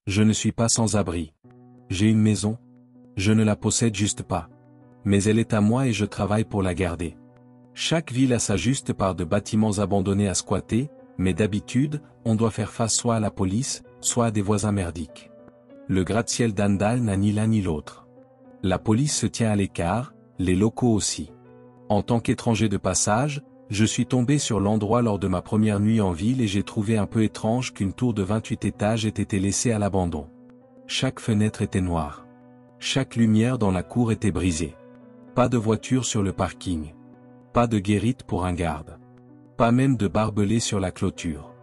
Je ne suis pas sans abri. J'ai une maison. Je ne la possède juste pas. Mais elle est à moi et je travaille pour la garder. Chaque ville a sa juste part de bâtiments abandonnés à squatter, mais d'habitude, on doit faire face soit à la police, soit à des voisins merdiques. Le gratte-ciel d'Andal n'a ni l'un ni l'autre. La police se tient à l'écart, les locaux aussi. En tant qu'étranger de passage, je suis tombé sur l'endroit lors de ma première nuit en ville et j'ai trouvé un peu étrange qu'une tour de 28 étages ait été laissée à l'abandon. Chaque fenêtre était noire. Chaque lumière dans la cour était brisée. Pas de voiture sur le parking. Pas de guérite pour un garde. Pas même de barbelé sur la clôture.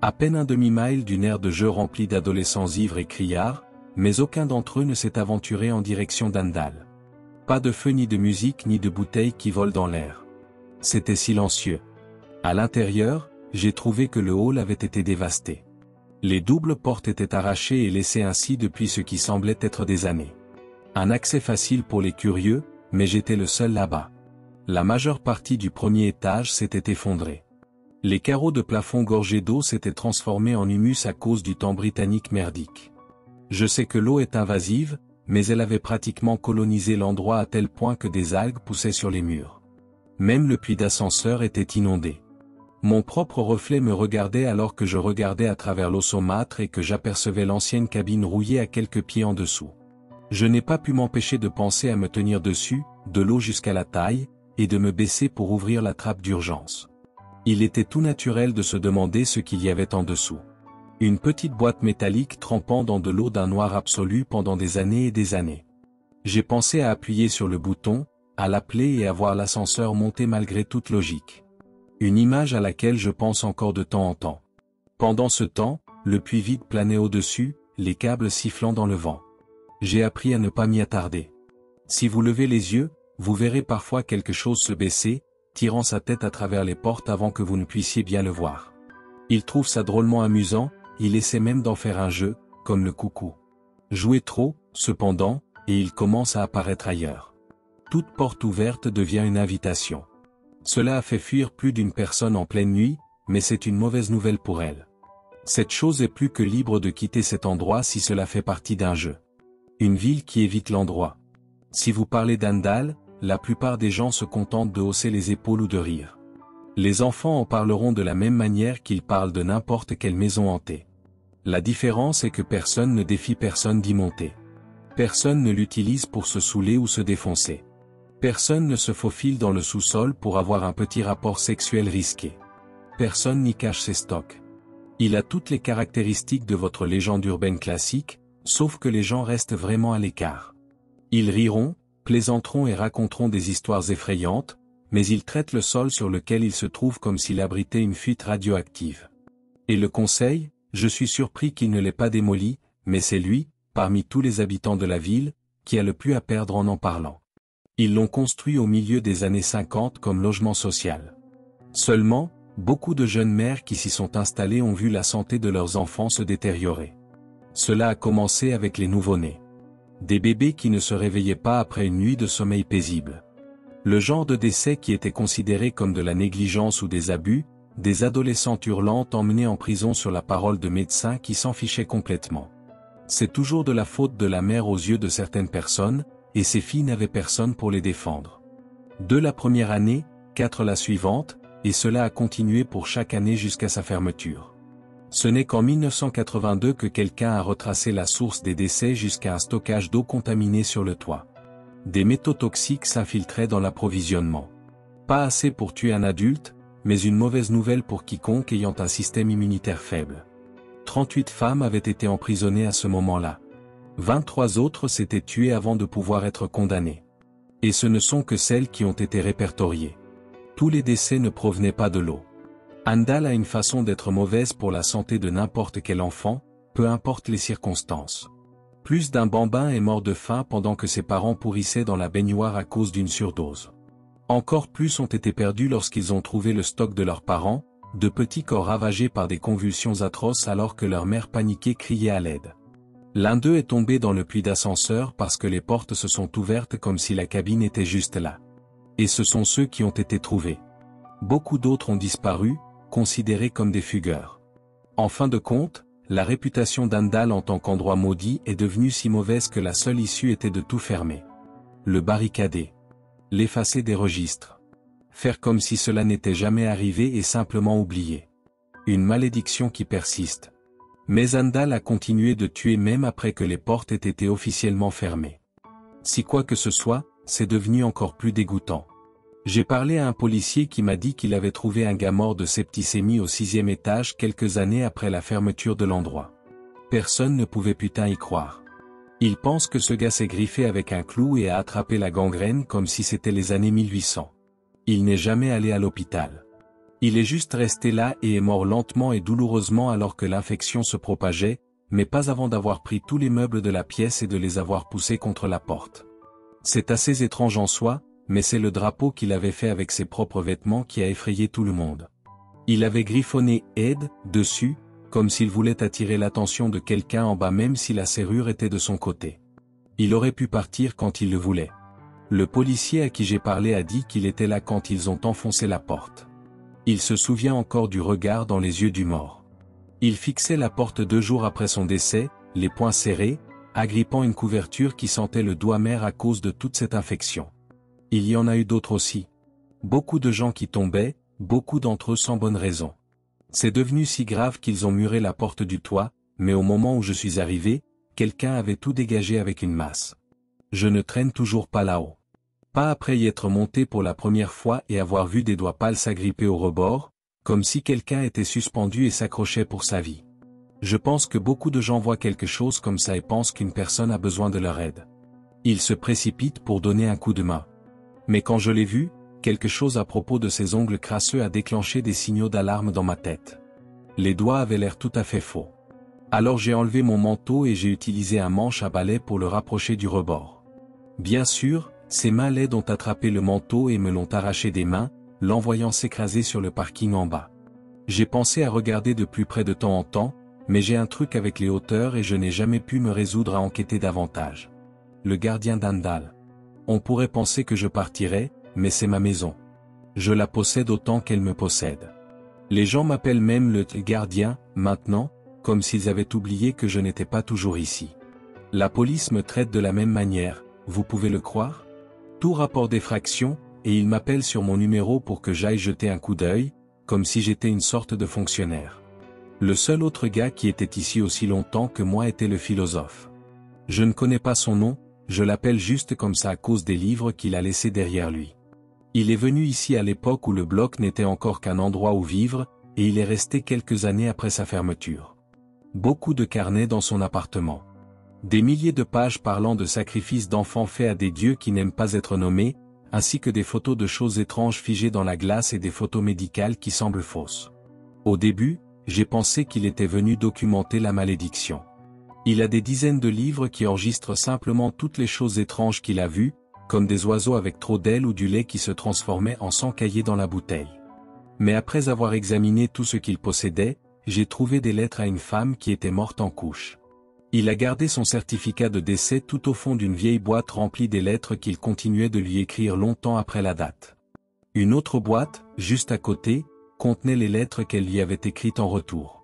À peine un demi-mile d'une aire de jeu remplie d'adolescents ivres et criards, mais aucun d'entre eux ne s'est aventuré en direction d'Andal. Pas de feu ni de musique ni de bouteilles qui volent dans l'air. C'était silencieux. À l'intérieur, j'ai trouvé que le hall avait été dévasté. Les doubles portes étaient arrachées et laissées ainsi depuis ce qui semblait être des années. Un accès facile pour les curieux, mais j'étais le seul là-bas. La majeure partie du premier étage s'était effondrée. Les carreaux de plafond gorgés d'eau s'étaient transformés en humus à cause du temps britannique merdique. Je sais que l'eau est invasive, mais elle avait pratiquement colonisé l'endroit à tel point que des algues poussaient sur les murs. Même le puits d'ascenseur était inondé. Mon propre reflet me regardait alors que je regardais à travers l'eau saumâtre et que j'apercevais l'ancienne cabine rouillée à quelques pieds en dessous. Je n'ai pas pu m'empêcher de penser à me tenir dessus, de l'eau jusqu'à la taille, et de me baisser pour ouvrir la trappe d'urgence. Il était tout naturel de se demander ce qu'il y avait en dessous. Une petite boîte métallique trempant dans de l'eau d'un noir absolu pendant des années et des années. J'ai pensé à appuyer sur le bouton, à l'appeler et à voir l'ascenseur monter malgré toute logique. Une image à laquelle je pense encore de temps en temps. Pendant ce temps, le puits vide planait au-dessus, les câbles sifflant dans le vent. J'ai appris à ne pas m'y attarder. Si vous levez les yeux, vous verrez parfois quelque chose se baisser, tirant sa tête à travers les portes avant que vous ne puissiez bien le voir. Il trouve ça drôlement amusant, il essaie même d'en faire un jeu, comme le coucou. Jouez trop, cependant, et il commence à apparaître ailleurs. Toute porte ouverte devient une invitation. Cela a fait fuir plus d'une personne en pleine nuit, mais c'est une mauvaise nouvelle pour elle. Cette chose est plus que libre de quitter cet endroit si cela fait partie d'un jeu. Une ville qui évite l'endroit. Si vous parlez d'Andal, la plupart des gens se contentent de hausser les épaules ou de rire. Les enfants en parleront de la même manière qu'ils parlent de n'importe quelle maison hantée. La différence est que personne ne défie personne d'y monter. Personne ne l'utilise pour se saouler ou se défoncer. Personne ne se faufile dans le sous-sol pour avoir un petit rapport sexuel risqué. Personne n'y cache ses stocks. Il a toutes les caractéristiques de votre légende urbaine classique, sauf que les gens restent vraiment à l'écart. Ils riront, plaisanteront et raconteront des histoires effrayantes, mais ils traitent le sol sur lequel ils se trouvent comme s'il abritait une fuite radioactive. Et le conseil, je suis surpris qu'il ne l'ait pas démoli, mais c'est lui, parmi tous les habitants de la ville, qui a le plus à perdre en parlant. Ils l'ont construit au milieu des années 50 comme logement social. Seulement, beaucoup de jeunes mères qui s'y sont installées ont vu la santé de leurs enfants se détériorer. Cela a commencé avec les nouveau-nés. Des bébés qui ne se réveillaient pas après une nuit de sommeil paisible. Le genre de décès qui était considéré comme de la négligence ou des abus, des adolescentes hurlantes emmenées en prison sur la parole de médecins qui s'en fichaient complètement. C'est toujours de la faute de la mère aux yeux de certaines personnes, et ces filles n'avaient personne pour les défendre. 2 la première année, 4 la suivante, et cela a continué pour chaque année jusqu'à sa fermeture. Ce n'est qu'en 1982 que quelqu'un a retracé la source des décès jusqu'à un stockage d'eau contaminée sur le toit. Des métaux toxiques s'infiltraient dans l'approvisionnement. Pas assez pour tuer un adulte, mais une mauvaise nouvelle pour quiconque ayant un système immunitaire faible. 38 femmes avaient été emprisonnées à ce moment-là. 23 autres s'étaient tuées avant de pouvoir être condamnées. Et ce ne sont que celles qui ont été répertoriées. Tous les décès ne provenaient pas de l'eau. Andal a une façon d'être mauvaise pour la santé de n'importe quel enfant, peu importe les circonstances. Plus d'un bambin est mort de faim pendant que ses parents pourrissaient dans la baignoire à cause d'une surdose. Encore plus ont été perdus lorsqu'ils ont trouvé le stock de leurs parents, de petits corps ravagés par des convulsions atroces alors que leur mère paniquée criait à l'aide. L'un d'eux est tombé dans le puits d'ascenseur parce que les portes se sont ouvertes comme si la cabine était juste là. Et ce sont ceux qui ont été trouvés. Beaucoup d'autres ont disparu, considérés comme des fugueurs. En fin de compte, la réputation d'Andal en tant qu'endroit maudit est devenue si mauvaise que la seule issue était de tout fermer. Le barricader. L'effacer des registres. Faire comme si cela n'était jamais arrivé et simplement oublier. Une malédiction qui persiste. Mais Andal a continué de tuer même après que les portes aient été officiellement fermées. Si quoi que ce soit, c'est devenu encore plus dégoûtant. J'ai parlé à un policier qui m'a dit qu'il avait trouvé un gars mort de septicémie au 6e étage quelques années après la fermeture de l'endroit. Personne ne pouvait putain y croire. Il pense que ce gars s'est griffé avec un clou et a attrapé la gangrène comme si c'était les années 1800. Il n'est jamais allé à l'hôpital. Il est juste resté là et est mort lentement et douloureusement alors que l'infection se propageait, mais pas avant d'avoir pris tous les meubles de la pièce et de les avoir poussés contre la porte. C'est assez étrange en soi, mais c'est le drapeau qu'il avait fait avec ses propres vêtements qui a effrayé tout le monde. Il avait griffonné « Aide » dessus, comme s'il voulait attirer l'attention de quelqu'un en bas même si la serrure était de son côté. Il aurait pu partir quand il le voulait. Le policier à qui j'ai parlé a dit qu'il était là quand ils ont enfoncé la porte. Il se souvient encore du regard dans les yeux du mort. Il fixait la porte 2 jours après son décès, les poings serrés, agrippant une couverture qui sentait le doigt amer à cause de toute cette infection. Il y en a eu d'autres aussi. Beaucoup de gens qui tombaient, beaucoup d'entre eux sans bonne raison. C'est devenu si grave qu'ils ont muré la porte du toit, mais au moment où je suis arrivé, quelqu'un avait tout dégagé avec une masse. Je ne traîne toujours pas là-haut. Pas après y être monté pour la première fois et avoir vu des doigts pâles s'agripper au rebord, comme si quelqu'un était suspendu et s'accrochait pour sa vie. Je pense que beaucoup de gens voient quelque chose comme ça et pensent qu'une personne a besoin de leur aide. Ils se précipitent pour donner un coup de main. Mais quand je l'ai vu, quelque chose à propos de ses ongles crasseux a déclenché des signaux d'alarme dans ma tête. Les doigts avaient l'air tout à fait faux. Alors j'ai enlevé mon manteau et j'ai utilisé un manche à balai pour le rapprocher du rebord. Bien sûr, ses mains laides ont attrapé le manteau et me l'ont arraché des mains, l'envoyant s'écraser sur le parking en bas. J'ai pensé à regarder de plus près de temps en temps, mais j'ai un truc avec les hauteurs et je n'ai jamais pu me résoudre à enquêter davantage. Le gardien d'Andal. On pourrait penser que je partirais, mais c'est ma maison. Je la possède autant qu'elle me possède. Les gens m'appellent même le gardien, maintenant, comme s'ils avaient oublié que je n'étais pas toujours ici. La police me traite de la même manière, vous pouvez le croire? Tout rapport d'effraction, et ils m'appellent sur mon numéro pour que j'aille jeter un coup d'œil, comme si j'étais une sorte de fonctionnaire. Le seul autre gars qui était ici aussi longtemps que moi était le philosophe. Je ne connais pas son nom, je l'appelle juste comme ça à cause des livres qu'il a laissés derrière lui. Il est venu ici à l'époque où le bloc n'était encore qu'un endroit où vivre, et il est resté quelques années après sa fermeture. Beaucoup de carnets dans son appartement. Des milliers de pages parlant de sacrifices d'enfants faits à des dieux qui n'aiment pas être nommés, ainsi que des photos de choses étranges figées dans la glace et des photos médicales qui semblent fausses. Au début, j'ai pensé qu'il était venu documenter la malédiction. Il a des dizaines de livres qui enregistrent simplement toutes les choses étranges qu'il a vues, comme des oiseaux avec trop d'ailes ou du lait qui se transformait en sang caillé dans la bouteille. Mais après avoir examiné tout ce qu'il possédait, j'ai trouvé des lettres à une femme qui était morte en couche. Il a gardé son certificat de décès tout au fond d'une vieille boîte remplie des lettres qu'il continuait de lui écrire longtemps après la date. Une autre boîte, juste à côté, contenait les lettres qu'elle lui avait écrites en retour.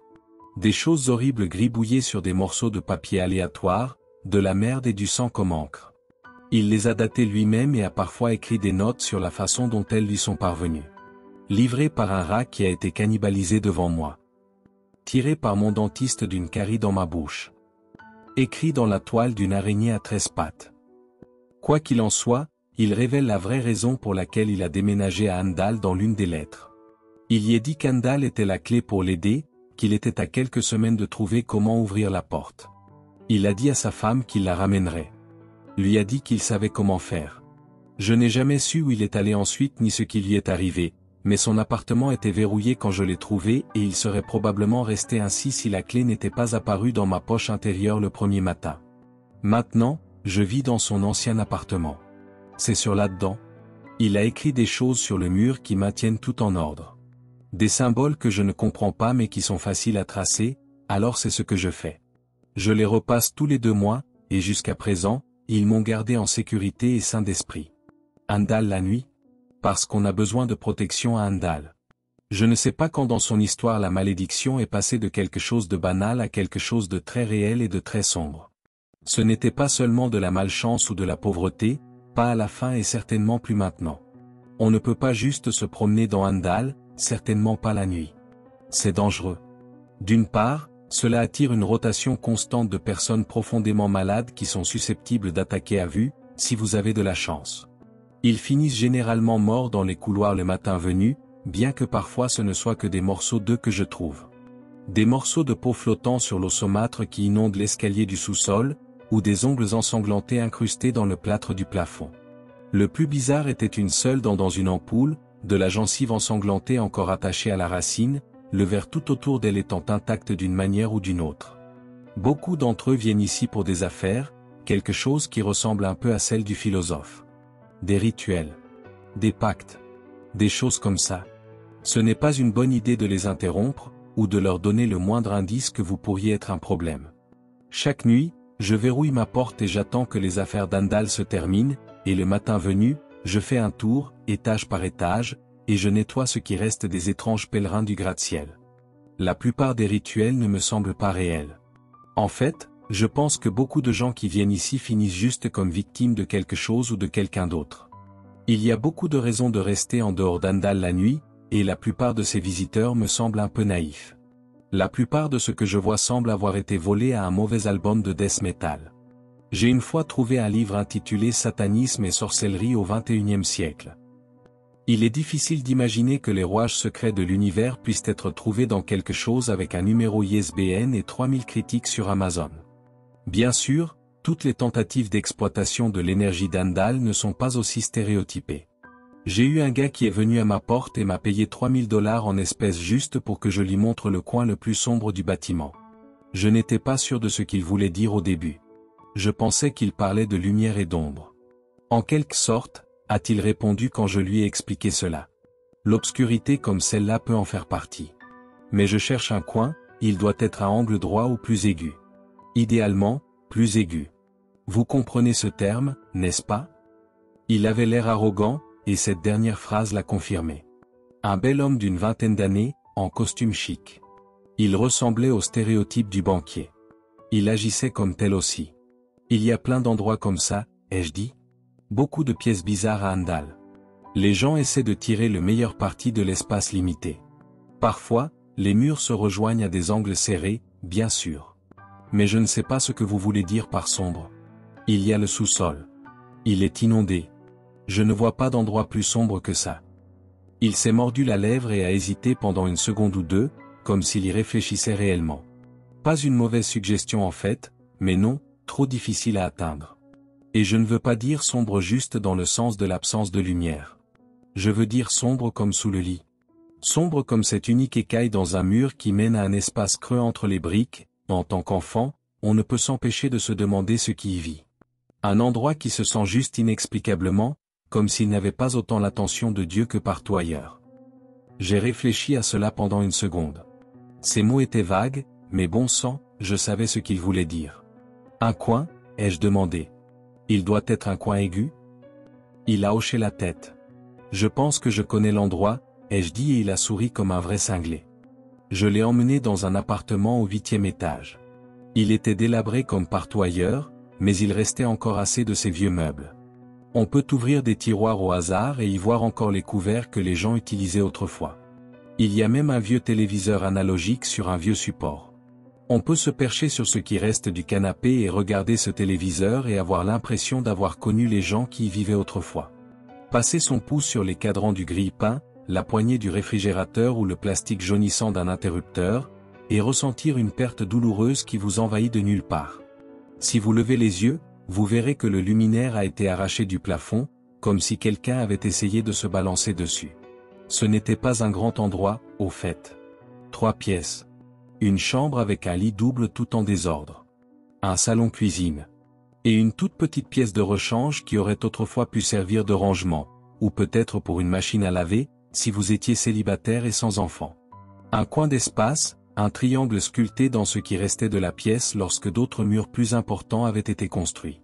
Des choses horribles gribouillées sur des morceaux de papier aléatoires, de la merde et du sang comme encre. Il les a datées lui-même et a parfois écrit des notes sur la façon dont elles lui sont parvenues. Livré par un rat qui a été cannibalisé devant moi. Tiré par mon dentiste d'une carie dans ma bouche. Écrit dans la toile d'une araignée à 13 pattes. Quoi qu'il en soit, il révèle la vraie raison pour laquelle il a déménagé à Andal dans l'une des lettres. Il y est dit qu'Andal était la clé pour l'aider, qu'il était à quelques semaines de trouver comment ouvrir la porte. Il a dit à sa femme qu'il la ramènerait. Lui a dit qu'il savait comment faire. Je n'ai jamais su où il est allé ensuite ni ce qui lui est arrivé, mais son appartement était verrouillé quand je l'ai trouvé et il serait probablement resté ainsi si la clé n'était pas apparue dans ma poche intérieure le premier matin. Maintenant, je vis dans son ancien appartement. C'est sur là-dedans. Il a écrit des choses sur le mur qui maintiennent tout en ordre. Des symboles que je ne comprends pas mais qui sont faciles à tracer, alors c'est ce que je fais. Je les repasse tous les 2 mois, et jusqu'à présent, ils m'ont gardé en sécurité et sain d'esprit. Andal la nuit? Parce qu'on a besoin de protection à Andal. Je ne sais pas quand dans son histoire la malédiction est passée de quelque chose de banal à quelque chose de très réel et de très sombre. Ce n'était pas seulement de la malchance ou de la pauvreté, pas à la fin et certainement plus maintenant. On ne peut pas juste se promener dans Andal, certainement pas la nuit. C'est dangereux. D'une part, cela attire une rotation constante de personnes profondément malades qui sont susceptibles d'attaquer à vue, si vous avez de la chance. Ils finissent généralement morts dans les couloirs le matin venu, bien que parfois ce ne soit que des morceaux d'œufs que je trouve. Des morceaux de peau flottant sur l'eau saumâtre qui inondent l'escalier du sous-sol, ou des ongles ensanglantés incrustés dans le plâtre du plafond. Le plus bizarre était une seule dent dans une ampoule, de la gencive ensanglantée encore attachée à la racine, le verre tout autour d'elle étant intact d'une manière ou d'une autre. Beaucoup d'entre eux viennent ici pour des affaires, quelque chose qui ressemble un peu à celle du philosophe. Des rituels. Des pactes. Des choses comme ça. Ce n'est pas une bonne idée de les interrompre, ou de leur donner le moindre indice que vous pourriez être un problème. Chaque nuit, je verrouille ma porte et j'attends que les affaires d'Andal se terminent, et le matin venu, je fais un tour, étage par étage, et je nettoie ce qui reste des étranges pèlerins du gratte-ciel. La plupart des rituels ne me semblent pas réels. En fait, je pense que beaucoup de gens qui viennent ici finissent juste comme victimes de quelque chose ou de quelqu'un d'autre. Il y a beaucoup de raisons de rester en dehors d'Andal la nuit, et la plupart de ces visiteurs me semblent un peu naïfs. La plupart de ce que je vois semble avoir été volé à un mauvais album de death metal. J'ai une fois trouvé un livre intitulé Satanisme et sorcellerie au XXIe siècle. Il est difficile d'imaginer que les rouages secrets de l'univers puissent être trouvés dans quelque chose avec un numéro ISBN et 3000 critiques sur Amazon. Bien sûr, toutes les tentatives d'exploitation de l'énergie d'Andal ne sont pas aussi stéréotypées. J'ai eu un gars qui est venu à ma porte et m'a payé $3000 en espèces juste pour que je lui montre le coin le plus sombre du bâtiment. Je n'étais pas sûr de ce qu'il voulait dire au début. Je pensais qu'il parlait de lumière et d'ombre. En quelque sorte, a-t-il répondu quand je lui ai expliqué cela. L'obscurité comme celle-là peut en faire partie. Mais je cherche un coin, il doit être à angle droit ou plus aigu. Idéalement, plus aigu. Vous comprenez ce terme, n'est-ce pas? Il avait l'air arrogant, et cette dernière phrase l'a confirmé. Un bel homme d'une vingtaine d'années, en costume chic. Il ressemblait au stéréotype du banquier. Il agissait comme tel aussi. Il y a plein d'endroits comme ça, ai-je dit? Beaucoup de pièces bizarres à Andal. Les gens essaient de tirer le meilleur parti de l'espace limité. Parfois, les murs se rejoignent à des angles serrés, bien sûr. Mais je ne sais pas ce que vous voulez dire par sombre. Il y a le sous-sol. Il est inondé. Je ne vois pas d'endroit plus sombre que ça. Il s'est mordu la lèvre et a hésité pendant une seconde ou deux, comme s'il y réfléchissait réellement. Pas une mauvaise suggestion en fait, mais non, trop difficile à atteindre. Et je ne veux pas dire sombre juste dans le sens de l'absence de lumière. Je veux dire sombre comme sous le lit. Sombre comme cette unique écaille dans un mur qui mène à un espace creux entre les briques. En tant qu'enfant, on ne peut s'empêcher de se demander ce qui y vit. Un endroit qui se sent juste inexplicablement, comme s'il n'avait pas autant l'attention de Dieu que partout ailleurs. J'ai réfléchi à cela pendant une seconde. Ces mots étaient vagues, mais bon sang, je savais ce qu'ils voulaient dire. Un coin, ai-je demandé. Il doit être un coin aigu? Il a hoché la tête. Je pense que je connais l'endroit, ai-je dit et il a souri comme un vrai cinglé. Je l'ai emmené dans un appartement au 8e étage. Il était délabré comme partout ailleurs, mais il restait encore assez de ces vieux meubles. On peut ouvrir des tiroirs au hasard et y voir encore les couverts que les gens utilisaient autrefois. Il y a même un vieux téléviseur analogique sur un vieux support. On peut se percher sur ce qui reste du canapé et regarder ce téléviseur et avoir l'impression d'avoir connu les gens qui y vivaient autrefois. Passer son pouce sur les cadrans du grille-pain, la poignée du réfrigérateur ou le plastique jaunissant d'un interrupteur, et ressentir une perte douloureuse qui vous envahit de nulle part. Si vous levez les yeux, vous verrez que le luminaire a été arraché du plafond, comme si quelqu'un avait essayé de se balancer dessus. Ce n'était pas un grand endroit, au fait. 3 pièces. Une chambre avec un lit double tout en désordre. Un salon-cuisine. Et une toute petite pièce de rechange qui aurait autrefois pu servir de rangement, ou peut-être pour une machine à laver, si vous étiez célibataire et sans enfant. Un coin d'espace, un triangle sculpté dans ce qui restait de la pièce lorsque d'autres murs plus importants avaient été construits.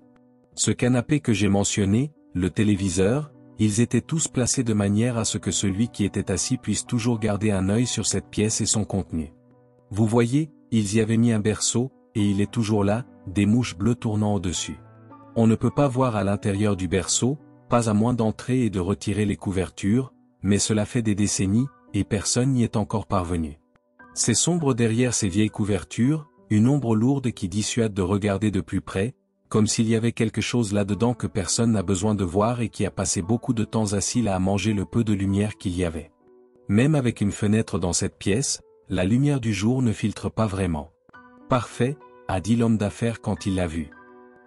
Ce canapé que j'ai mentionné, le téléviseur, ils étaient tous placés de manière à ce que celui qui était assis puisse toujours garder un œil sur cette pièce et son contenu. Vous voyez, ils y avaient mis un berceau, et il est toujours là, des mouches bleues tournant au-dessus. On ne peut pas voir à l'intérieur du berceau, pas à moins d'entrer et de retirer les couvertures, mais cela fait des décennies, et personne n'y est encore parvenu. C'est sombre derrière ces vieilles couvertures, une ombre lourde qui dissuade de regarder de plus près, comme s'il y avait quelque chose là-dedans que personne n'a besoin de voir et qui a passé beaucoup de temps assis là à manger le peu de lumière qu'il y avait. Même avec une fenêtre dans cette pièce, la lumière du jour ne filtre pas vraiment. Parfait, a dit l'homme d'affaires quand il l'a vu.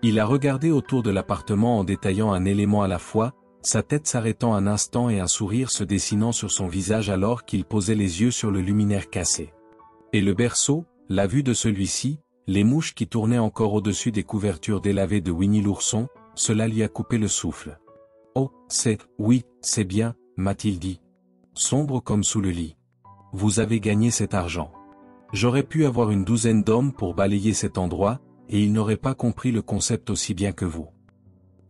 Il a regardé autour de l'appartement en détaillant un élément à la fois, sa tête s'arrêtant un instant et un sourire se dessinant sur son visage alors qu'il posait les yeux sur le luminaire cassé. Et le berceau, la vue de celui-ci, les mouches qui tournaient encore au-dessus des couvertures délavées de Winnie l'ourson, cela lui a coupé le souffle. « Oh, oui, c'est bien, m'a-t-il dit. Sombre comme sous le lit. Vous avez gagné cet argent. J'aurais pu avoir une douzaine d'hommes pour balayer cet endroit, et ils n'auraient pas compris le concept aussi bien que vous. »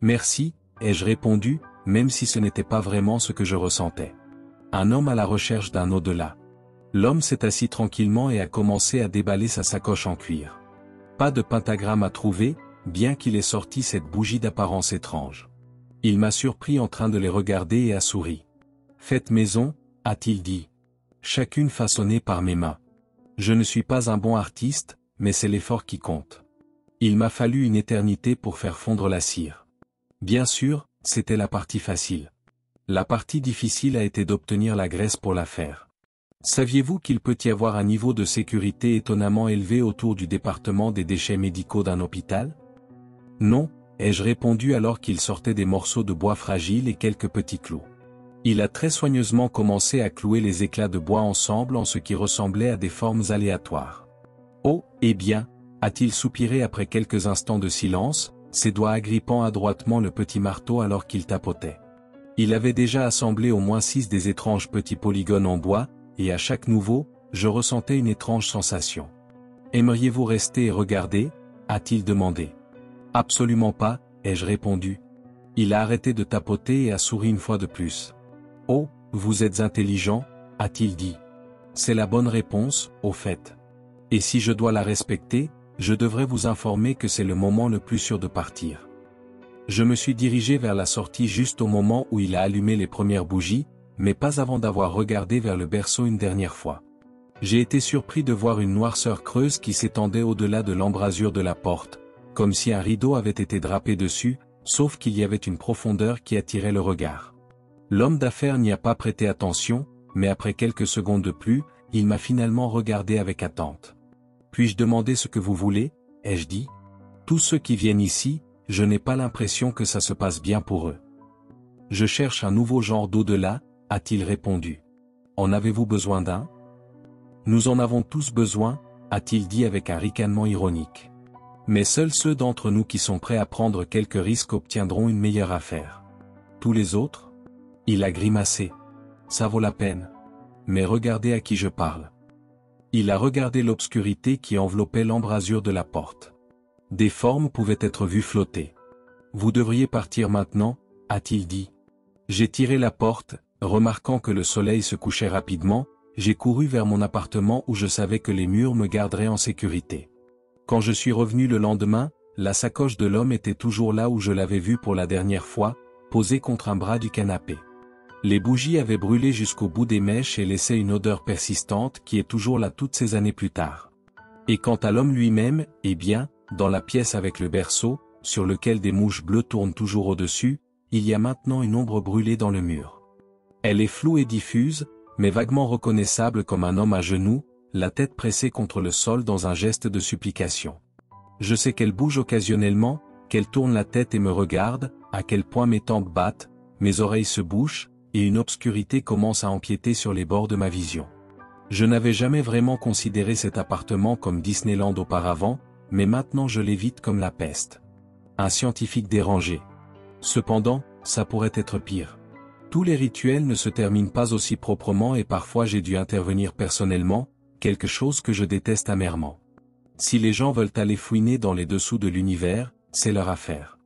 Merci, ai-je répondu, même si ce n'était pas vraiment ce que je ressentais. Un homme à la recherche d'un au-delà. L'homme s'est assis tranquillement et a commencé à déballer sa sacoche en cuir. Pas de pentagramme à trouver, bien qu'il ait sorti cette bougie d'apparence étrange. Il m'a surpris en train de les regarder et a souri. « Faites maison, a-t-il dit. Chacune façonnée par mes mains. Je ne suis pas un bon artiste, mais c'est l'effort qui compte. Il m'a fallu une éternité pour faire fondre la cire. Bien sûr, c'était la partie facile. La partie difficile a été d'obtenir la graisse pour la faire. Saviez-vous qu'il peut y avoir un niveau de sécurité étonnamment élevé autour du département des déchets médicaux d'un hôpital? Non, ai-je répondu alors qu'il sortait des morceaux de bois fragiles et quelques petits clous. Il a très soigneusement commencé à clouer les éclats de bois ensemble en ce qui ressemblait à des formes aléatoires. Oh, eh bien, a-t-il soupiré après quelques instants de silence, ses doigts agrippant adroitement le petit marteau alors qu'il tapotait. Il avait déjà assemblé au moins 6 des étranges petits polygones en bois, et à chaque nouveau, je ressentais une étrange sensation. « Aimeriez-vous rester et regarder » a-t-il demandé. « Absolument pas, ai-je répondu. » Il a arrêté de tapoter et a souri une fois de plus. « Oh, vous êtes intelligent » a-t-il dit. « C'est la bonne réponse, au fait. Et si je dois la respecter, je devrais vous informer que c'est le moment le plus sûr de partir. » Je me suis dirigé vers la sortie juste au moment où il a allumé les premières bougies, mais pas avant d'avoir regardé vers le berceau une dernière fois. J'ai été surpris de voir une noirceur creuse qui s'étendait au-delà de l'embrasure de la porte, comme si un rideau avait été drapé dessus, sauf qu'il y avait une profondeur qui attirait le regard. L'homme d'affaires n'y a pas prêté attention, mais après quelques secondes de plus, il m'a finalement regardé avec attente. « Puis-je demander ce que vous voulez ?» ai-je dit. « Tous ceux qui viennent ici, je n'ai pas l'impression que ça se passe bien pour eux. Je cherche un nouveau genre d'au-delà, a-t-il répondu. En avez-vous besoin d'un? Nous en avons tous besoin, a-t-il dit avec un ricanement ironique. Mais seuls ceux d'entre nous qui sont prêts à prendre quelques risques obtiendront une meilleure affaire. Tous les autres? Il a grimacé. Ça vaut la peine. Mais regardez à qui je parle. Il a regardé l'obscurité qui enveloppait l'embrasure de la porte. Des formes pouvaient être vues flotter. Vous devriez partir maintenant, a-t-il dit. J'ai tiré la porte, remarquant que le soleil se couchait rapidement, j'ai couru vers mon appartement où je savais que les murs me garderaient en sécurité. Quand je suis revenu le lendemain, la sacoche de l'homme était toujours là où je l'avais vue pour la dernière fois, posée contre un bras du canapé. Les bougies avaient brûlé jusqu'au bout des mèches et laissaient une odeur persistante qui est toujours là toutes ces années plus tard. Et quant à l'homme lui-même, eh bien, dans la pièce avec le berceau, sur lequel des mouches bleues tournent toujours au-dessus, il y a maintenant une ombre brûlée dans le mur. Elle est floue et diffuse, mais vaguement reconnaissable comme un homme à genoux, la tête pressée contre le sol dans un geste de supplication. Je sais qu'elle bouge occasionnellement, qu'elle tourne la tête et me regarde, à quel point mes tempes battent, mes oreilles se bouchent, et une obscurité commence à empiéter sur les bords de ma vision. Je n'avais jamais vraiment considéré cet appartement comme Disneyland auparavant, mais maintenant je l'évite comme la peste. Un scientifique dérangé. Cependant, ça pourrait être pire. Tous les rituels ne se terminent pas aussi proprement et parfois j'ai dû intervenir personnellement, quelque chose que je déteste amèrement. Si les gens veulent aller fouiner dans les dessous de l'univers, c'est leur affaire.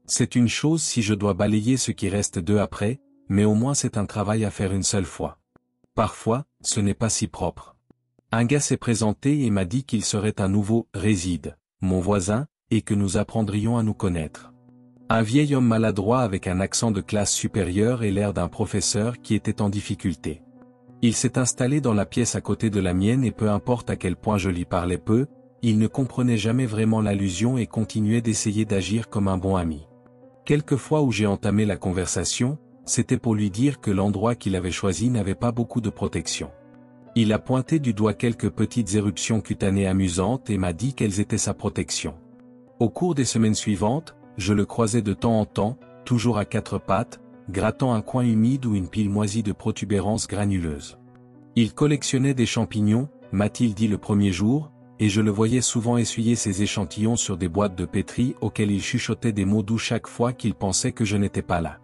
C'est une chose si je dois balayer ce qui reste d'eux après, mais au moins c'est un travail à faire une seule fois. Parfois, ce n'est pas si propre. Un gars s'est présenté et m'a dit qu'il serait un nouveau « réside », mon voisin, et que nous apprendrions à nous connaître. Un vieil homme maladroit avec un accent de classe supérieure et l'air d'un professeur qui était en difficulté. Il s'est installé dans la pièce à côté de la mienne et peu importe à quel point je lui parlais peu, il ne comprenait jamais vraiment l'allusion et continuait d'essayer d'agir comme un bon ami. Quelques fois où j'ai entamé la conversation, c'était pour lui dire que l'endroit qu'il avait choisi n'avait pas beaucoup de protection. Il a pointé du doigt quelques petites éruptions cutanées amusantes et m'a dit qu'elles étaient sa protection. Au cours des semaines suivantes, je le croisais de temps en temps, toujours à quatre pattes, grattant un coin humide ou une pile moisie de protubérances granuleuses. Il collectionnait des champignons, m'a-t-il dit le premier jour, et je le voyais souvent essuyer ses échantillons sur des boîtes de pétri auxquelles il chuchotait des mots doux chaque fois qu'il pensait que je n'étais pas là.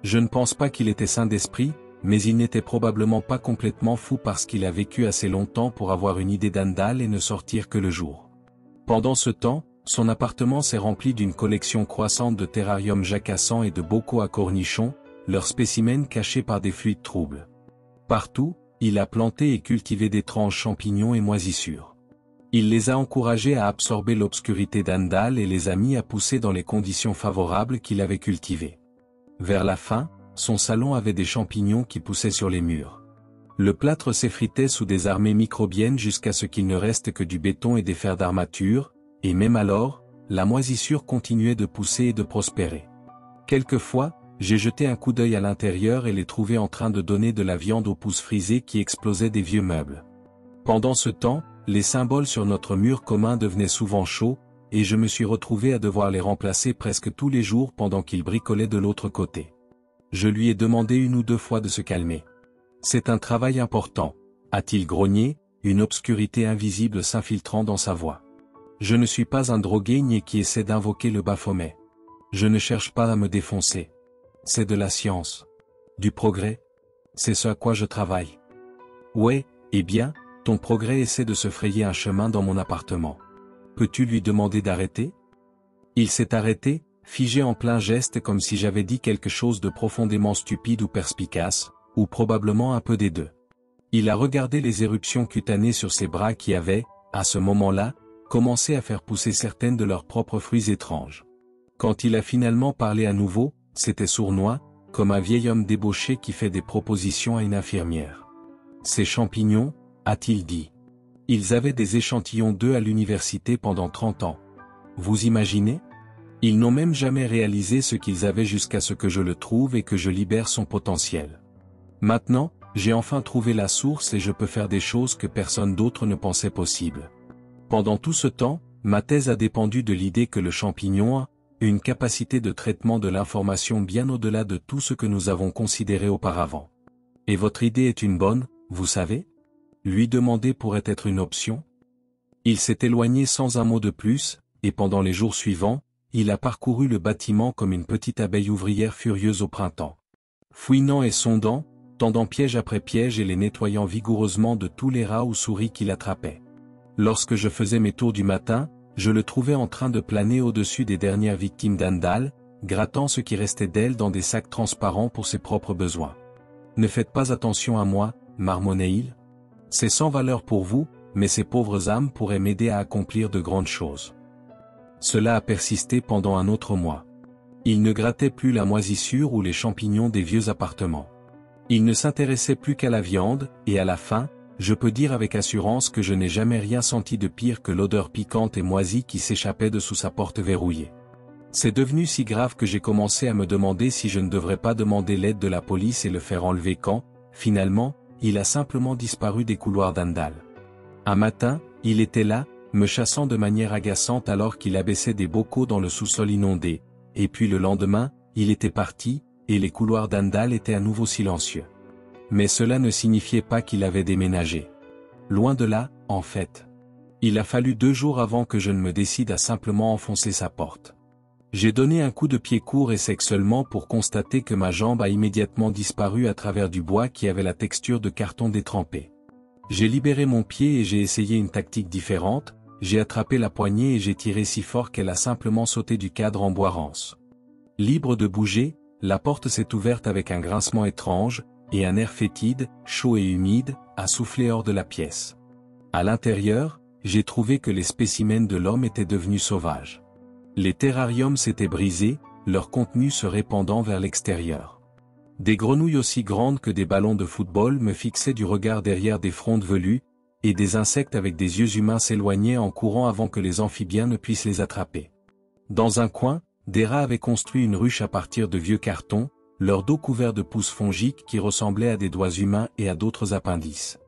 Je ne pense pas qu'il était sain d'esprit, mais il n'était probablement pas complètement fou parce qu'il a vécu assez longtemps pour avoir une idée d'Andal et ne sortir que le jour. Pendant ce temps, son appartement s'est rempli d'une collection croissante de terrariums jacassants et de bocaux à cornichons, leurs spécimens cachés par des fluides troubles. Partout, il a planté et cultivé d'étranges champignons et moisissures. Il les a encouragés à absorber l'obscurité d'Andal et les a mis à pousser dans les conditions favorables qu'il avait cultivées. Vers la fin, son salon avait des champignons qui poussaient sur les murs. Le plâtre s'effritait sous des armées microbiennes jusqu'à ce qu'il ne reste que du béton et des fers d'armature, et même alors, la moisissure continuait de pousser et de prospérer. Quelquefois, j'ai jeté un coup d'œil à l'intérieur et les trouvais en train de donner de la viande aux pousses frisées qui explosaient des vieux meubles. Pendant ce temps, les symboles sur notre mur commun devenaient souvent chauds, et je me suis retrouvé à devoir les remplacer presque tous les jours pendant qu'il bricolait de l'autre côté. Je lui ai demandé une ou deux fois de se calmer. « C'est un travail important », a-t-il grogné, une obscurité invisible s'infiltrant dans sa voix. Je ne suis pas un drogué ni qui essaie d'invoquer le Baphomet. Je ne cherche pas à me défoncer. C'est de la science. Du progrès. C'est ce à quoi je travaille. Ouais, eh bien, ton progrès essaie de se frayer un chemin dans mon appartement. Peux-tu lui demander d'arrêter? Il s'est arrêté, figé en plein geste comme si j'avais dit quelque chose de profondément stupide ou perspicace, ou probablement un peu des deux. Il a regardé les éruptions cutanées sur ses bras qui avaient, à ce moment-là, commencé à faire pousser certaines de leurs propres fruits étranges. Quand il a finalement parlé à nouveau, c'était sournois, comme un vieil homme débauché qui fait des propositions à une infirmière. Ces champignons, a-t-il dit. Ils avaient des échantillons d'eux à l'université pendant 30 ans. Vous imaginez? Ils n'ont même jamais réalisé ce qu'ils avaient jusqu'à ce que je le trouve et que je libère son potentiel. Maintenant, j'ai enfin trouvé la source et je peux faire des choses que personne d'autre ne pensait possible. Pendant tout ce temps, ma thèse a dépendu de l'idée que le champignon a une capacité de traitement de l'information bien au-delà de tout ce que nous avons considéré auparavant. Et votre idée est une bonne, vous savez? Lui demander pourrait être une option? Il s'est éloigné sans un mot de plus, et pendant les jours suivants, il a parcouru le bâtiment comme une petite abeille ouvrière furieuse au printemps. Fouinant et sondant, tendant piège après piège et les nettoyant vigoureusement de tous les rats ou souris qu'il attrapait. Lorsque je faisais mes tours du matin, je le trouvais en train de planer au-dessus des dernières victimes d'Andal, grattant ce qui restait d'elles dans des sacs transparents pour ses propres besoins. « Ne faites pas attention à moi, marmonnait-il. C'est sans valeur pour vous, mais ces pauvres âmes pourraient m'aider à accomplir de grandes choses. » Cela a persisté pendant un autre mois. Il ne grattait plus la moisissure ou les champignons des vieux appartements. Il ne s'intéressait plus qu'à la viande, et à la fin, je peux dire avec assurance que je n'ai jamais rien senti de pire que l'odeur piquante et moisie qui s'échappait de sous sa porte verrouillée. C'est devenu si grave que j'ai commencé à me demander si je ne devrais pas demander l'aide de la police et le faire enlever quand, finalement, il a simplement disparu des couloirs d'Andal. Un matin, il était là, me chassant de manière agaçante alors qu'il abaissait des bocaux dans le sous-sol inondé, et puis le lendemain, il était parti, et les couloirs d'Andal étaient à nouveau silencieux. Mais cela ne signifiait pas qu'il avait déménagé. Loin de là, en fait. Il a fallu 2 jours avant que je ne me décide à simplement enfoncer sa porte. J'ai donné un coup de pied court et sec seulement pour constater que ma jambe a immédiatement disparu à travers du bois qui avait la texture de carton détrempé. J'ai libéré mon pied et j'ai essayé une tactique différente, j'ai attrapé la poignée et j'ai tiré si fort qu'elle a simplement sauté du cadre en bois rance. Libre de bouger, la porte s'est ouverte avec un grincement étrange, et un air fétide, chaud et humide, a soufflé hors de la pièce. À l'intérieur, j'ai trouvé que les spécimens de l'homme étaient devenus sauvages. Les terrariums s'étaient brisés, leur contenu se répandant vers l'extérieur. Des grenouilles aussi grandes que des ballons de football me fixaient du regard derrière des frondes velues, et des insectes avec des yeux humains s'éloignaient en courant avant que les amphibiens ne puissent les attraper. Dans un coin, des rats avaient construit une ruche à partir de vieux cartons, leur dos couvert de pousses fongiques qui ressemblaient à des doigts humains et à d'autres appendices.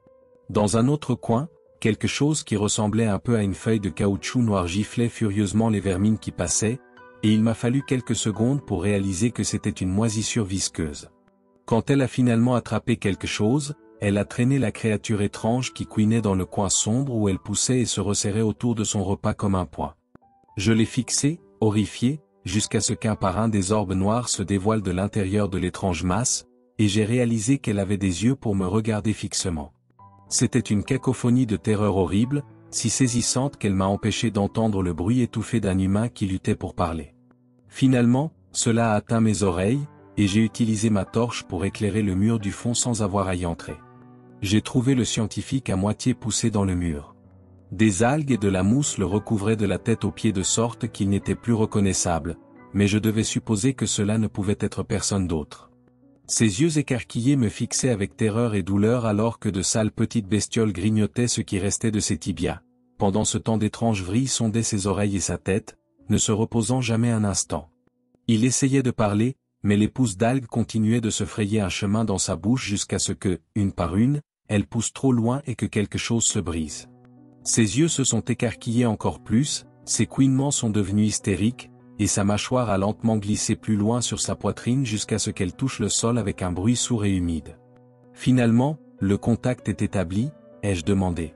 Dans un autre coin, quelque chose qui ressemblait un peu à une feuille de caoutchouc noir giflait furieusement les vermines qui passaient, et il m'a fallu quelques secondes pour réaliser que c'était une moisissure visqueuse. Quand elle a finalement attrapé quelque chose, elle a traîné la créature étrange qui couinait dans le coin sombre où elle poussait et se resserrait autour de son repas comme un poing. Je l'ai fixée, horrifié, jusqu'à ce qu'un par un des orbes noirs se dévoile de l'intérieur de l'étrange masse, et j'ai réalisé qu'elle avait des yeux pour me regarder fixement. C'était une cacophonie de terreur horrible, si saisissante qu'elle m'a empêché d'entendre le bruit étouffé d'un humain qui luttait pour parler. Finalement, cela a atteint mes oreilles, et j'ai utilisé ma torche pour éclairer le mur du fond sans avoir à y entrer. J'ai trouvé le scientifique à moitié poussé dans le mur. Des algues et de la mousse le recouvraient de la tête aux pieds de sorte qu'il n'était plus reconnaissable, mais je devais supposer que cela ne pouvait être personne d'autre. Ses yeux écarquillés me fixaient avec terreur et douleur alors que de sales petites bestioles grignotaient ce qui restait de ses tibias. Pendant ce temps d'étranges vrilles sondaient ses oreilles et sa tête, ne se reposant jamais un instant. Il essayait de parler, mais les pousses d'algues continuaient de se frayer un chemin dans sa bouche jusqu'à ce que, une par une, elles poussent trop loin et que quelque chose se brise. Ses yeux se sont écarquillés encore plus, ses couinements sont devenus hystériques, et sa mâchoire a lentement glissé plus loin sur sa poitrine jusqu'à ce qu'elle touche le sol avec un bruit sourd et humide. Finalement, le contact est établi, ai-je demandé.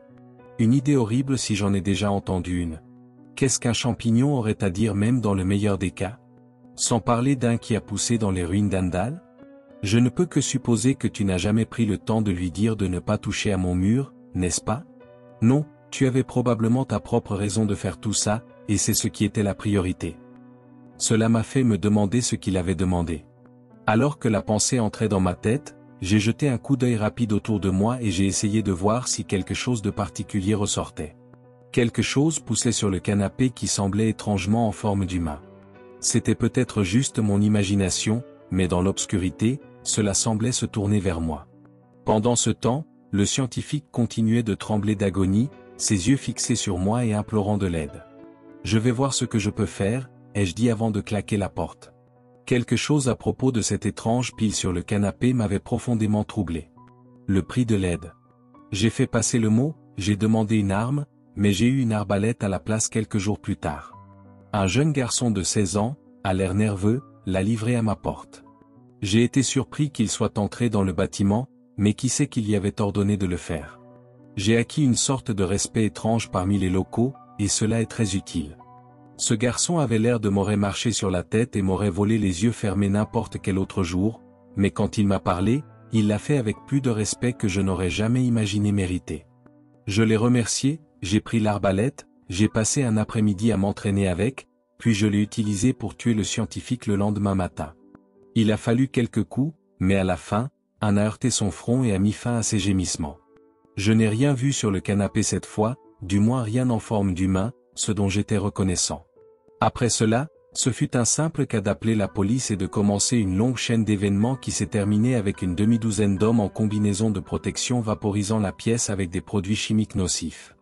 Une idée horrible si j'en ai déjà entendu une. Qu'est-ce qu'un champignon aurait à dire même dans le meilleur des cas? Sans parler d'un qui a poussé dans les ruines d'Andal? Je ne peux que supposer que tu n'as jamais pris le temps de lui dire de ne pas toucher à mon mur, n'est-ce pas? Non, tu avais probablement ta propre raison de faire tout ça, et c'est ce qui était la priorité. Cela m'a fait me demander ce qu'il avait demandé. Alors que la pensée entrait dans ma tête, j'ai jeté un coup d'œil rapide autour de moi et j'ai essayé de voir si quelque chose de particulier ressortait. Quelque chose poussait sur le canapé qui semblait étrangement en forme d'humain. C'était peut-être juste mon imagination, mais dans l'obscurité, cela semblait se tourner vers moi. Pendant ce temps, le scientifique continuait de trembler d'agonie, ses yeux fixés sur moi et implorant de l'aide. Je vais voir ce que je peux faire, ai-je dit avant de claquer la porte. Quelque chose à propos de cette étrange pile sur le canapé m'avait profondément troublé. Le prix de l'aide. J'ai fait passer le mot, j'ai demandé une arme, mais j'ai eu une arbalète à la place quelques jours plus tard. Un jeune garçon de 16 ans, à l'air nerveux, l'a livré à ma porte. J'ai été surpris qu'il soit entré dans le bâtiment, mais qui sait qu'il y avait ordonné de le faire. J'ai acquis une sorte de respect étrange parmi les locaux, et cela est très utile. Ce garçon avait l'air de m'aurait marché sur la tête et m'aurait volé les yeux fermés n'importe quel autre jour, mais quand il m'a parlé, il l'a fait avec plus de respect que je n'aurais jamais imaginé mériter. Je l'ai remercié, j'ai pris l'arbalète, j'ai passé un après-midi à m'entraîner avec, puis je l'ai utilisé pour tuer le scientifique le lendemain matin. Il a fallu quelques coups, mais à la fin, un a heurté son front et a mis fin à ses gémissements. Je n'ai rien vu sur le canapé cette fois, du moins rien en forme d'humain, ce dont j'étais reconnaissant. Après cela, ce fut un simple cas d'appeler la police et de commencer une longue chaîne d'événements qui s'est terminée avec une demi-douzaine d'hommes en combinaison de protection vaporisant la pièce avec des produits chimiques nocifs.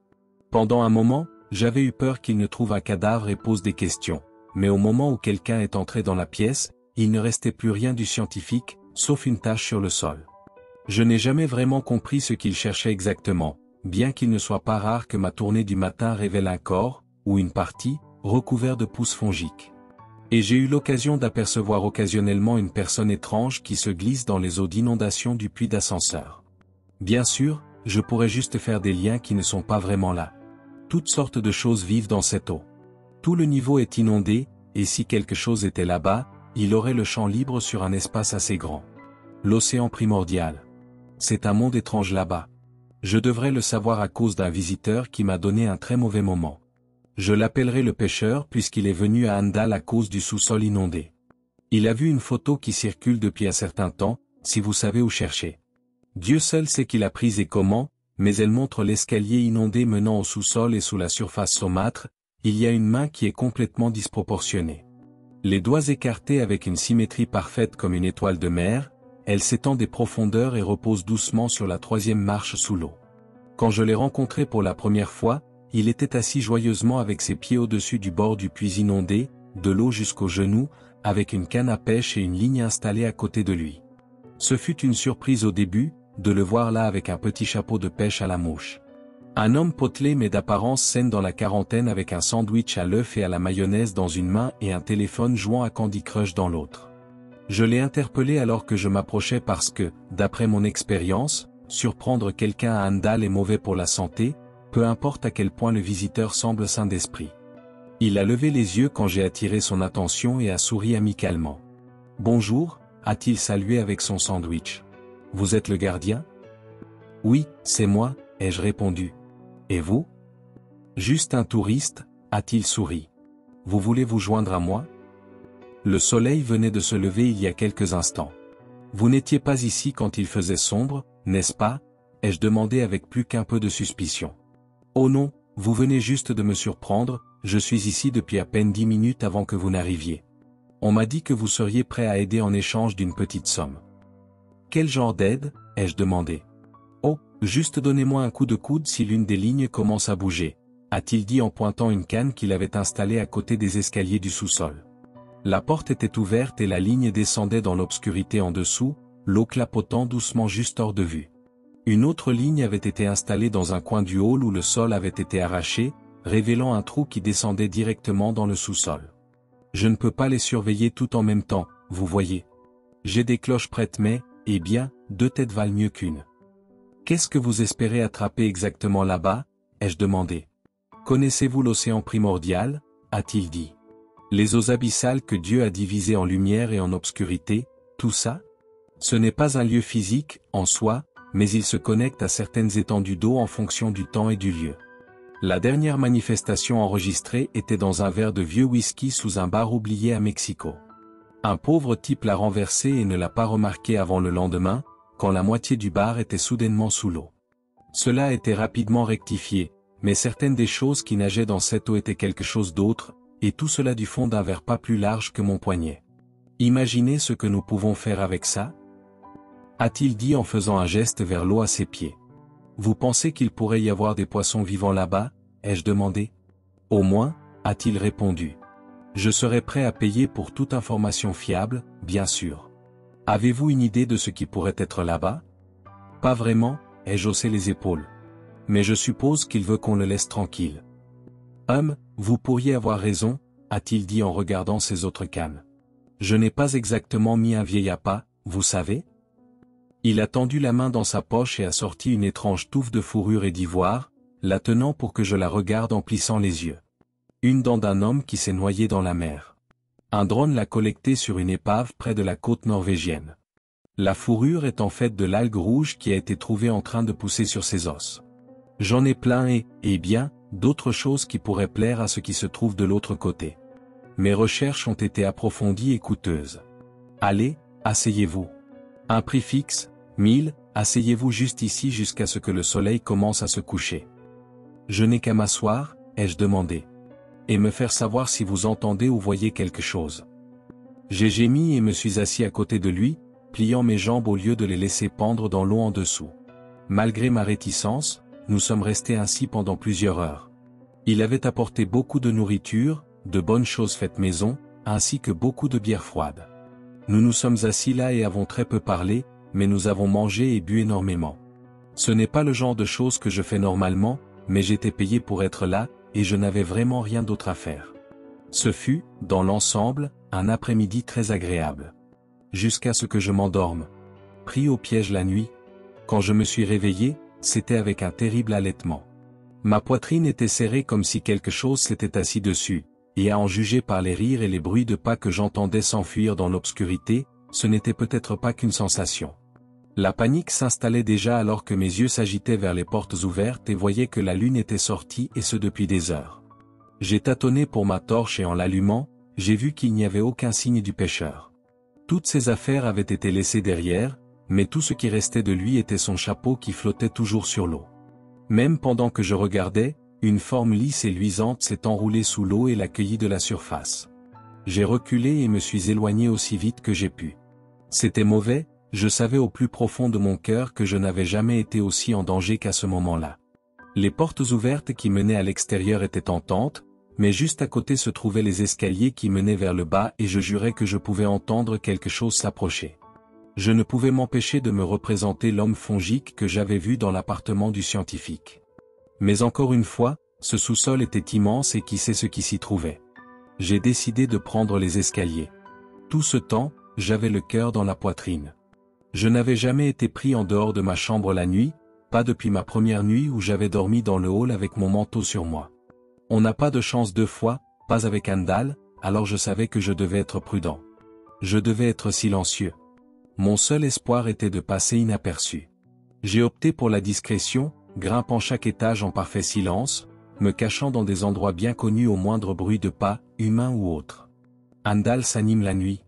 Pendant un moment, j'avais eu peur qu'ils ne trouvent un cadavre et posent des questions, mais au moment où quelqu'un est entré dans la pièce, il ne restait plus rien du scientifique, sauf une tache sur le sol. Je n'ai jamais vraiment compris ce qu'il cherchait exactement, bien qu'il ne soit pas rare que ma tournée du matin révèle un corps, ou une partie, recouvert de pousses fongiques. Et j'ai eu l'occasion d'apercevoir occasionnellement une personne étrange qui se glisse dans les eaux d'inondation du puits d'ascenseur. Bien sûr, je pourrais juste faire des liens qui ne sont pas vraiment là. Toutes sortes de choses vivent dans cette eau. Tout le niveau est inondé, et si quelque chose était là-bas, il aurait le champ libre sur un espace assez grand. L'océan primordial. C'est un monde étrange là-bas. Je devrais le savoir à cause d'un visiteur qui m'a donné un très mauvais moment. Je l'appellerai le pêcheur puisqu'il est venu à Andal à cause du sous-sol inondé. Il a vu une photo qui circule depuis un certain temps, si vous savez où chercher. Dieu seul sait qui l'a prise et comment, mais elle montre l'escalier inondé menant au sous-sol et sous la surface saumâtre, il y a une main qui est complètement disproportionnée. Les doigts écartés avec une symétrie parfaite comme une étoile de mer, elle s'étend des profondeurs et repose doucement sur la 3e marche sous l'eau. Quand je l'ai rencontré pour la première fois, il était assis joyeusement avec ses pieds au-dessus du bord du puits inondé, de l'eau jusqu'aux genoux, avec une canne à pêche et une ligne installée à côté de lui. Ce fut une surprise au début, de le voir là avec un petit chapeau de pêche à la mouche. Un homme potelé mais d'apparence saine dans la quarantaine avec un sandwich à l'œuf et à la mayonnaise dans une main et un téléphone jouant à Candy Crush dans l'autre. Je l'ai interpellé alors que je m'approchais parce que, d'après mon expérience, surprendre quelqu'un à Handal est mauvais pour la santé, peu importe à quel point le visiteur semble sain d'esprit. Il a levé les yeux quand j'ai attiré son attention et a souri amicalement. « Bonjour », a-t-il salué avec son sandwich. « Vous êtes le gardien ?»« Oui, c'est moi », ai-je répondu. « Et vous ?»« Juste un touriste », a-t-il souri. « Vous voulez vous joindre à moi ?» Le soleil venait de se lever il y a quelques instants. « Vous n'étiez pas ici quand il faisait sombre, n'est-ce pas ?» ai-je demandé avec plus qu'un peu de suspicion. « Oh non, vous venez juste de me surprendre, je suis ici depuis à peine 10 minutes avant que vous n'arriviez. On m'a dit que vous seriez prêt à aider en échange d'une petite somme. »« Quel genre d'aide ?» ai-je demandé. « Oh, juste donnez-moi un coup de coude si l'une des lignes commence à bouger, » a-t-il dit en pointant une canne qu'il avait installée à côté des escaliers du sous-sol. La porte était ouverte et la ligne descendait dans l'obscurité en dessous, l'eau clapotant doucement juste hors de vue. Une autre ligne avait été installée dans un coin du hall où le sol avait été arraché, révélant un trou qui descendait directement dans le sous-sol. Je ne peux pas les surveiller tout en même temps, vous voyez. J'ai des cloches prêtes mais, eh bien, 2 têtes valent mieux qu'une. Qu'est-ce que vous espérez attraper exactement là-bas, ai-je demandé. Connaissez-vous l'océan primordial, a-t-il dit. Les eaux abyssales que Dieu a divisées en lumière et en obscurité, tout ça? Ce n'est pas un lieu physique, en soi, mais il se connecte à certaines étendues d'eau en fonction du temps et du lieu. La dernière manifestation enregistrée était dans un verre de vieux whisky sous un bar oublié à Mexico. Un pauvre type l'a renversé et ne l'a pas remarqué avant le lendemain, quand la moitié du bar était soudainement sous l'eau. Cela a été rapidement rectifié, mais certaines des choses qui nageaient dans cette eau étaient quelque chose d'autre, et tout cela du fond d'un verre pas plus large que mon poignet. Imaginez ce que nous pouvons faire avec ça? A-t-il dit en faisant un geste vers l'eau à ses pieds. Vous pensez qu'il pourrait y avoir des poissons vivants là-bas, ai-je demandé. Au moins, a-t-il répondu. Je serai prêt à payer pour toute information fiable, bien sûr. Avez-vous une idée de ce qui pourrait être là-bas? Pas vraiment, ai-je haussé les épaules. Mais je suppose qu'il veut qu'on le laisse tranquille. Vous pourriez avoir raison, a-t-il dit en regardant ses autres cannes. Je n'ai pas exactement mis un vieil appât, vous savez? Il a tendu la main dans sa poche et a sorti une étrange touffe de fourrure et d'ivoire, la tenant pour que je la regarde en plissant les yeux. Une dent d'un homme qui s'est noyé dans la mer. Un drone l'a collectée sur une épave près de la côte norvégienne. La fourrure est en fait de l'algue rouge qui a été trouvée en train de pousser sur ses os. J'en ai plein et, eh bien, d'autres choses qui pourraient plaire à ceux qui se trouvent de l'autre côté. Mes recherches ont été approfondies et coûteuses. Allez, asseyez-vous. Un prix fixe, 1000, asseyez-vous juste ici jusqu'à ce que le soleil commence à se coucher. Je n'ai qu'à m'asseoir, ai-je demandé. Et me faire savoir si vous entendez ou voyez quelque chose. J'ai gémi et me suis assis à côté de lui, pliant mes jambes au lieu de les laisser pendre dans l'eau en dessous. Malgré ma réticence, nous sommes restés ainsi pendant plusieurs heures. Il avait apporté beaucoup de nourriture, de bonnes choses faites maison, ainsi que beaucoup de bière froide. Nous nous sommes assis là et avons très peu parlé, mais nous avons mangé et bu énormément. Ce n'est pas le genre de choses que je fais normalement, mais j'étais payé pour être là, et je n'avais vraiment rien d'autre à faire. Ce fut, dans l'ensemble, un après-midi très agréable. Jusqu'à ce que je m'endorme. Pris au piège la nuit. Quand je me suis réveillé, c'était avec un terrible halètement. Ma poitrine était serrée comme si quelque chose s'était assis dessus, et à en juger par les rires et les bruits de pas que j'entendais s'enfuir dans l'obscurité, ce n'était peut-être pas qu'une sensation. La panique s'installait déjà alors que mes yeux s'agitaient vers les portes ouvertes et voyaient que la lune était sortie et ce depuis des heures. J'ai tâtonné pour ma torche et en l'allumant, j'ai vu qu'il n'y avait aucun signe du pêcheur. Toutes ses affaires avaient été laissées derrière, mais tout ce qui restait de lui était son chapeau qui flottait toujours sur l'eau. Même pendant que je regardais, une forme lisse et luisante s'est enroulée sous l'eau et l'accueillit de la surface. J'ai reculé et me suis éloigné aussi vite que j'ai pu. C'était mauvais, je savais au plus profond de mon cœur que je n'avais jamais été aussi en danger qu'à ce moment-là. Les portes ouvertes qui menaient à l'extérieur étaient tentantes, mais juste à côté se trouvaient les escaliers qui menaient vers le bas et je jurais que je pouvais entendre quelque chose s'approcher. Je ne pouvais m'empêcher de me représenter l'homme fongique que j'avais vu dans l'appartement du scientifique. Mais encore une fois, ce sous-sol était immense et qui sait ce qui s'y trouvait. J'ai décidé de prendre les escaliers. Tout ce temps, j'avais le cœur dans la poitrine. Je n'avais jamais été pris en dehors de ma chambre la nuit, pas depuis ma première nuit où j'avais dormi dans le hall avec mon manteau sur moi. On n'a pas de chance deux fois, pas avec Andal, alors je savais que je devais être prudent. Je devais être silencieux. Mon seul espoir était de passer inaperçu. J'ai opté pour la discrétion, grimpant chaque étage en parfait silence, me cachant dans des endroits bien connus au moindre bruit de pas, humain ou autre. Andal s'anime la nuit.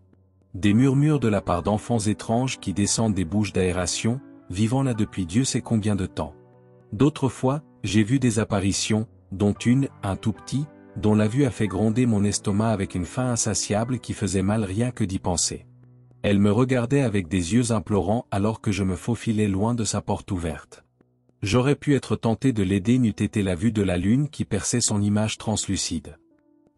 Des murmures de la part d'enfants étranges qui descendent des bouches d'aération, vivant là depuis Dieu sait combien de temps. D'autres fois, j'ai vu des apparitions, dont une, un tout petit, dont la vue a fait gronder mon estomac avec une faim insatiable qui faisait mal rien que d'y penser. Elle me regardait avec des yeux implorants alors que je me faufilais loin de sa porte ouverte. J'aurais pu être tenté de l'aider n'eût été la vue de la lune qui perçait son image translucide.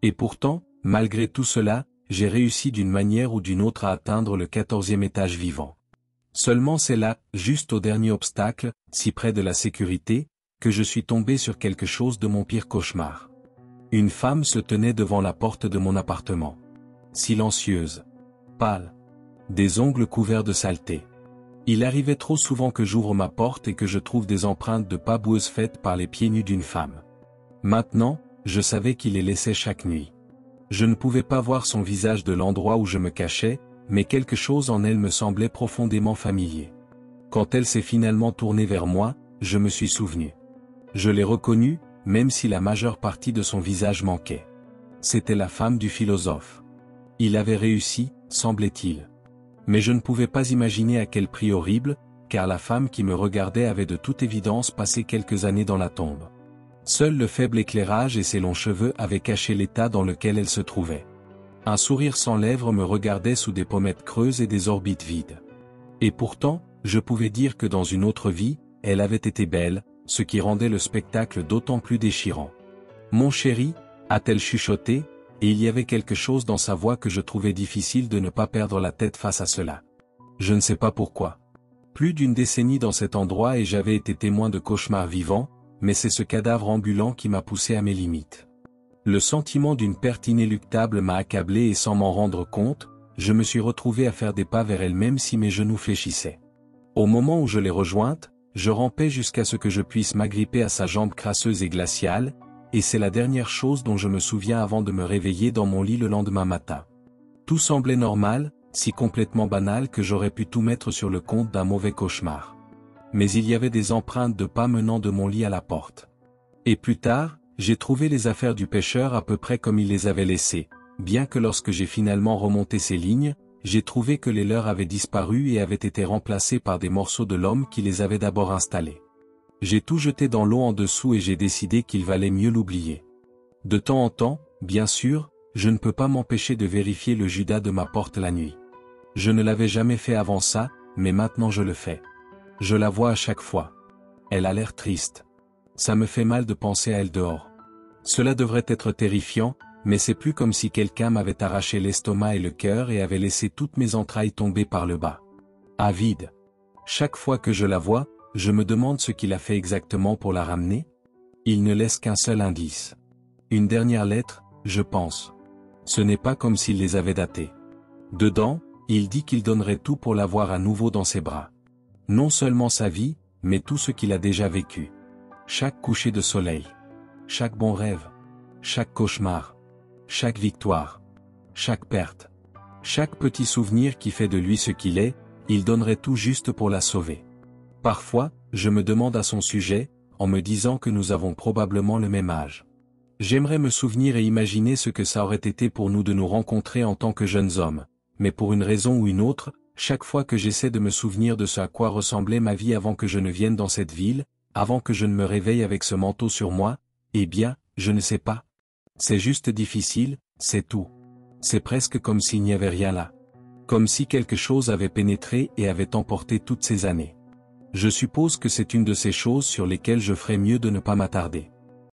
Et pourtant, malgré tout cela, j'ai réussi d'une manière ou d'une autre à atteindre le 14e étage vivant. Seulement c'est là, juste au dernier obstacle, si près de la sécurité, que je suis tombé sur quelque chose de mon pire cauchemar. Une femme se tenait devant la porte de mon appartement. Silencieuse. Pâle. Des ongles couverts de saleté. Il arrivait trop souvent que j'ouvre ma porte et que je trouve des empreintes de pas boueuses faites par les pieds nus d'une femme. Maintenant, je savais qu'il les laissait chaque nuit. Je ne pouvais pas voir son visage de l'endroit où je me cachais, mais quelque chose en elle me semblait profondément familier. Quand elle s'est finalement tournée vers moi, je me suis souvenu. Je l'ai reconnue, même si la majeure partie de son visage manquait. C'était la femme du philosophe. Il avait réussi, semblait-il. Mais je ne pouvais pas imaginer à quel prix horrible, car la femme qui me regardait avait de toute évidence passé quelques années dans la tombe. Seul le faible éclairage et ses longs cheveux avaient caché l'état dans lequel elle se trouvait. Un sourire sans lèvres me regardait sous des pommettes creuses et des orbites vides. Et pourtant, je pouvais dire que dans une autre vie, elle avait été belle, ce qui rendait le spectacle d'autant plus déchirant. « Mon chéri » a-t-elle chuchoté, et il y avait quelque chose dans sa voix que je trouvais difficile de ne pas perdre la tête face à cela. Je ne sais pas pourquoi. Plus d'une décennie dans cet endroit et j'avais été témoin de cauchemars vivants, mais c'est ce cadavre ambulant qui m'a poussé à mes limites. Le sentiment d'une perte inéluctable m'a accablé et sans m'en rendre compte, je me suis retrouvé à faire des pas vers elle même si mes genoux fléchissaient. Au moment où je l'ai rejointe, je rampais jusqu'à ce que je puisse m'agripper à sa jambe crasseuse et glaciale, et c'est la dernière chose dont je me souviens avant de me réveiller dans mon lit le lendemain matin. Tout semblait normal, si complètement banal que j'aurais pu tout mettre sur le compte d'un mauvais cauchemar. Mais il y avait des empreintes de pas menant de mon lit à la porte. Et plus tard, j'ai trouvé les affaires du pêcheur à peu près comme il les avait laissées, bien que lorsque j'ai finalement remonté ces lignes, j'ai trouvé que les leurs avaient disparu et avaient été remplacés par des morceaux de l'homme qui les avait d'abord installés. J'ai tout jeté dans l'eau en dessous et j'ai décidé qu'il valait mieux l'oublier. De temps en temps, bien sûr, je ne peux pas m'empêcher de vérifier le Judas de ma porte la nuit. Je ne l'avais jamais fait avant ça, mais maintenant je le fais. Je la vois à chaque fois. Elle a l'air triste. Ça me fait mal de penser à elle dehors. Cela devrait être terrifiant, mais c'est plus comme si quelqu'un m'avait arraché l'estomac et le cœur et avait laissé toutes mes entrailles tomber par le bas. Avide. Chaque fois que je la vois, je me demande ce qu'il a fait exactement pour la ramener. Il ne laisse qu'un seul indice. Une dernière lettre, je pense. Ce n'est pas comme s'il les avait datées. Dedans, il dit qu'il donnerait tout pour l'avoir à nouveau dans ses bras. Non seulement sa vie, mais tout ce qu'il a déjà vécu. Chaque coucher de soleil. Chaque bon rêve. Chaque cauchemar. Chaque victoire. Chaque perte. Chaque petit souvenir qui fait de lui ce qu'il est, il donnerait tout juste pour la sauver. Parfois, je me demande à son sujet, en me disant que nous avons probablement le même âge. J'aimerais me souvenir et imaginer ce que ça aurait été pour nous de nous rencontrer en tant que jeunes hommes, mais pour une raison ou une autre, chaque fois que j'essaie de me souvenir de ce à quoi ressemblait ma vie avant que je ne vienne dans cette ville, avant que je ne me réveille avec ce manteau sur moi, eh bien, je ne sais pas. C'est juste difficile, c'est tout. C'est presque comme s'il n'y avait rien là. Comme si quelque chose avait pénétré et avait emporté toutes ces années. Je suppose que c'est une de ces choses sur lesquelles je ferais mieux de ne pas m'attarder.